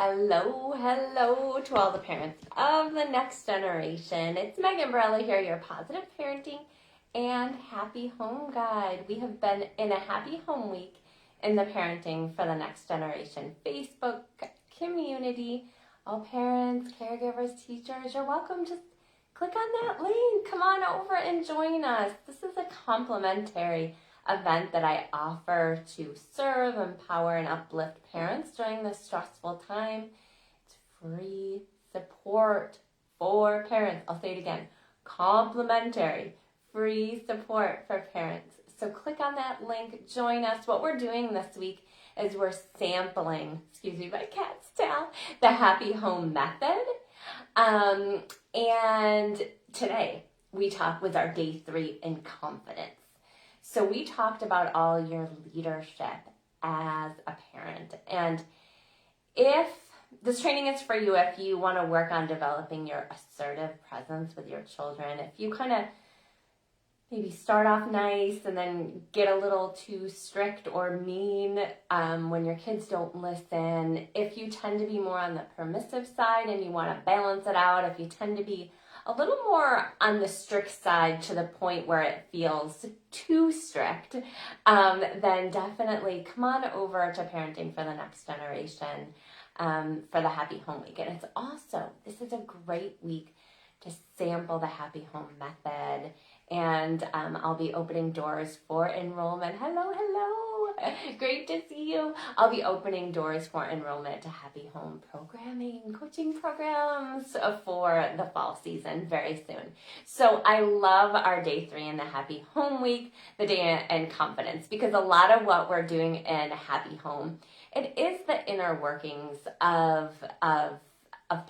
Hello to all the parents of the next generation. It's Megan Barella here, your positive parenting and happy home guide. We have been in a happy home week in the Parenting for the Next Generation Facebook community. All parents, caregivers, teachers, you're welcome. Just click on that link. Come on over and join us. This is a complimentary event that I offer to serve, empower, and uplift parents during this stressful time. It's free support for parents. I'll say it again, complimentary, free support for parents. So click on that link, join us. What we're doing this week is we're sampling, excuse me, my cat's tail, the Happy Home Method. And today we talk with our day 3 in confidence. So we talked about all your leadership as a parent. And if this training is for you, if you want to work on developing your assertive presence with your children, if you kind of maybe start off nice and then get a little too strict or mean when your kids don't listen, if you tend to be more on the permissive side and you want to balance it out, if you tend to be a little more on the strict side to the point where it feels too strict, then definitely come on over to Parenting for the Next Generation for the Happy Home Week. And it's also, this is a great week to sample the Happy Home Method. And I'll be opening doors for enrollment. Hello. Great to see you. I'll be opening doors for enrollment to Happy Home programming, coaching programs for the fall season very soon. So I love our day 3 in the Happy Home Week, the day in confidence, because a lot of what we're doing in Happy Home, it is the inner workings of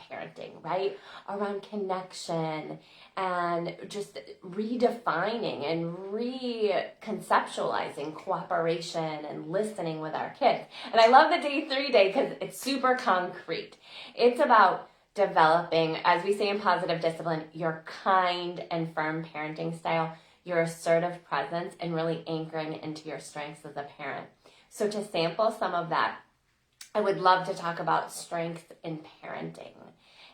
parenting, right? Around connection and just redefining and reconceptualizing cooperation and listening with our kids. And I love the day 3 day because it's super concrete. It's about developing, as we say in Positive Discipline, your kind and firm parenting style, your assertive presence, and really anchoring into your strengths as a parent. So to sample some of that, I would love to talk about strengths in parenting.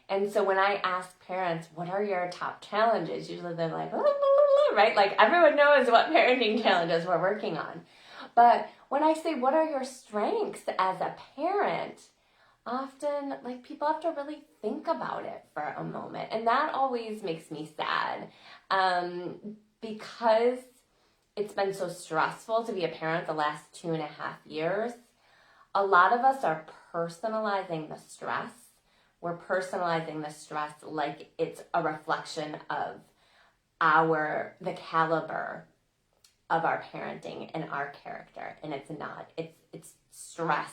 And so when I ask parents, what are your top challenges? Usually they're like, right? Like everyone knows what parenting challenges we're working on. But when I say, what are your strengths as a parent? Often, like, people have to really think about it for a moment. And that always makes me sad because it's been so stressful to be a parent the last 2.5 years. A lot of us are personalizing the stress. We're personalizing the stress like it's a reflection of the caliber of our parenting and our character, and it's not. It's stress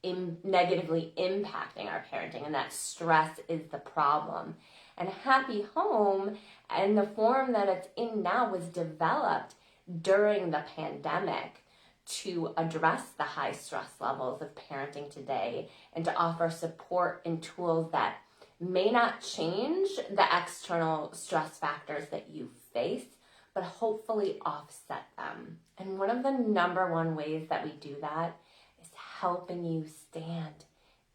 negatively impacting our parenting, and that stress is the problem. And Happy Home, and the form that it's in now, was developed during the pandemic to address the high stress levels of parenting today and to offer support and tools that may not change the external stress factors that you face, but hopefully offset them. And one of the number one ways that we do that is helping you stand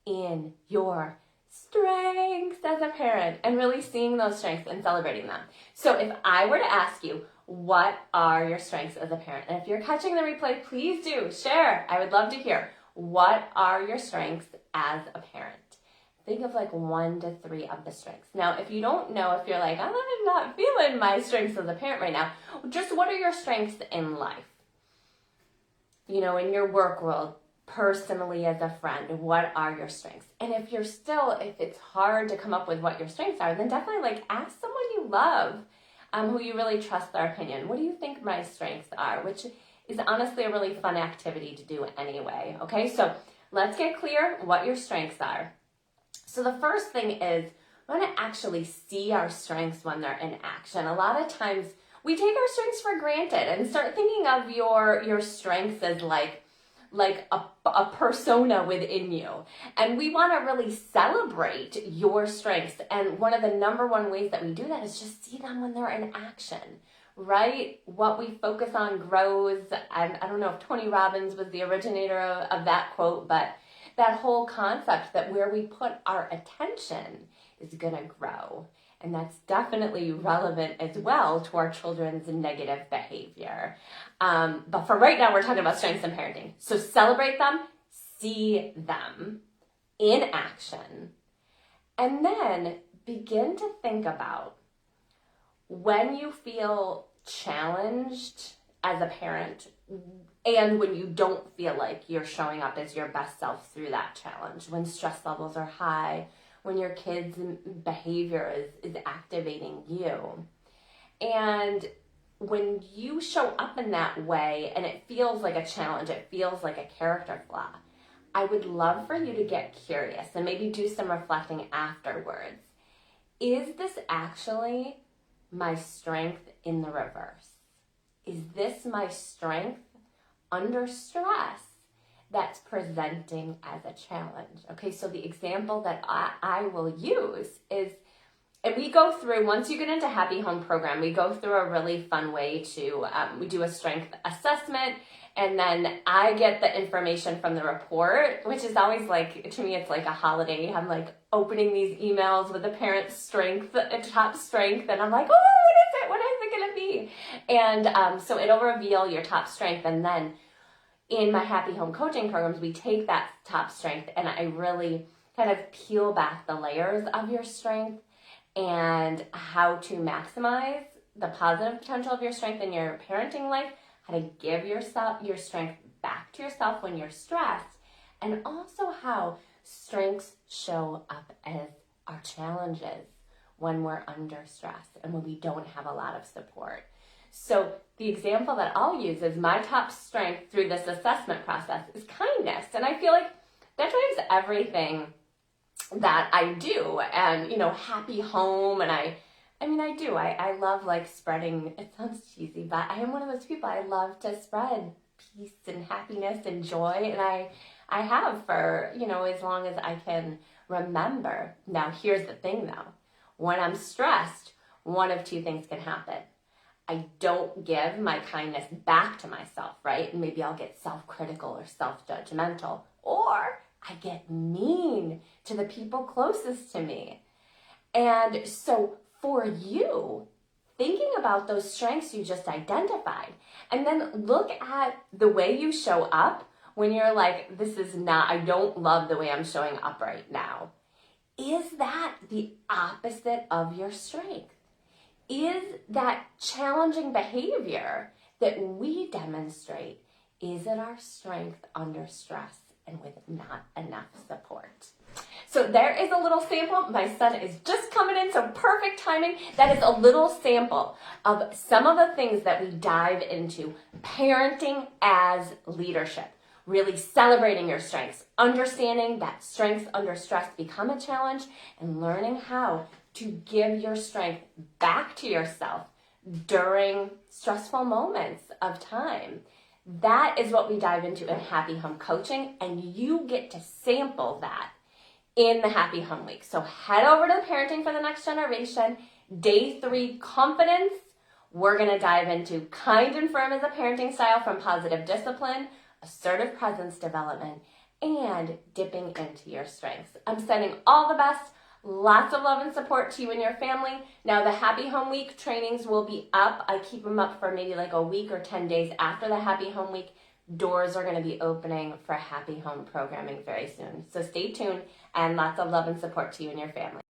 in your strengths as a parent and really seeing those strengths and celebrating them. So if I were to ask you, what are your strengths as a parent? And if you're catching the replay, please do share. I would love to hear. What are your strengths as a parent? Think of like 1 to 3 of the strengths. Now, if you don't know, if you're like, I'm not feeling my strengths as a parent right now, just what are your strengths in life? You know, in your work world, personally as a friend, what are your strengths? And if it's hard to come up with what your strengths are, then definitely like ask someone you love, who you really trust their opinion. What do you think my strengths are? Which is honestly a really fun activity to do anyway. Okay, so let's get clear what your strengths are. So the first thing is we want to actually see our strengths when they're in action. A lot of times we take our strengths for granted and start thinking of your strengths as like a persona within you. And we want to really celebrate your strengths. And one of the number one ways that we do that is just see them when they're in action, right? What we focus on grows. I don't know if Tony Robbins was the originator of that quote, but that whole concept that where we put our attention is going to grow. And that's definitely relevant as well to our children's negative behavior. But for right now, we're talking about strengths in parenting. So celebrate them, see them in action, and then begin to think about when you feel challenged as a parent and when you don't feel like you're showing up as your best self through that challenge, when stress levels are high, when your kid's behavior is activating you. And when you show up in that way and it feels like a challenge, it feels like a character flaw, I would love for you to get curious and maybe do some reflecting afterwards. Is this actually my strength in the reverse? Is this my strength under stress that's presenting as a challenge? Okay, so the example that I will use is, and we go through, once you get into Happy Home program, we go through a really fun way to, we do a strength assessment, and then I get the information from the report, which is always like, to me, it's like a holiday. I'm like opening these emails with the parent's strength, top strength, and I'm like, oh, what is it going to be? And so it'll reveal your top strength, and then in my Happy Home coaching programs, we take that top strength and I really kind of peel back the layers of your strength and how to maximize the positive potential of your strength in your parenting life, how to give yourself your strength back to yourself when you're stressed, and also how strengths show up as our challenges when we're under stress and when we don't have a lot of support. So the example that I'll use is my top strength through this assessment process is kindness. And I feel like that drives everything that I do. And, you know, Happy Home. And I do. I love like spreading, it sounds cheesy, but I am one of those people. I love to spread peace and happiness and joy. And I have for, you know, as long as I can remember. Now, here's the thing though. When I'm stressed, one of two things can happen. I don't give my kindness back to myself, right? And maybe I'll get self-critical or self-judgmental, or I get mean to the people closest to me. And so for you, thinking about those strengths you just identified, and then look at the way you show up when you're like, I don't love the way I'm showing up right now. Is that the opposite of your strength? Is that challenging behavior that we demonstrate, is it our strength under stress and with not enough support? So there is a little sample. My son is just coming in, so perfect timing. That is a little sample of some of the things that we dive into parenting as leadership. Really celebrating your strengths, understanding that strengths under stress become a challenge, and learning how to give your strength back to yourself during stressful moments of time. That is what we dive into in Happy Home Coaching, and you get to sample that in the Happy Home Week. So head over to the Parenting for the Next Generation, Day 3, Confidence. We're going to dive into Kind and Firm as a parenting style from Positive Discipline, Assertive Presence Development, and dipping into your strengths. I'm sending all the best. Lots of love and support to you and your family. Now, the Happy Home Week trainings will be up. I keep them up for maybe like a week or 10 days after the Happy Home Week. Doors are going to be opening for Happy Home programming very soon. So stay tuned, and lots of love and support to you and your family.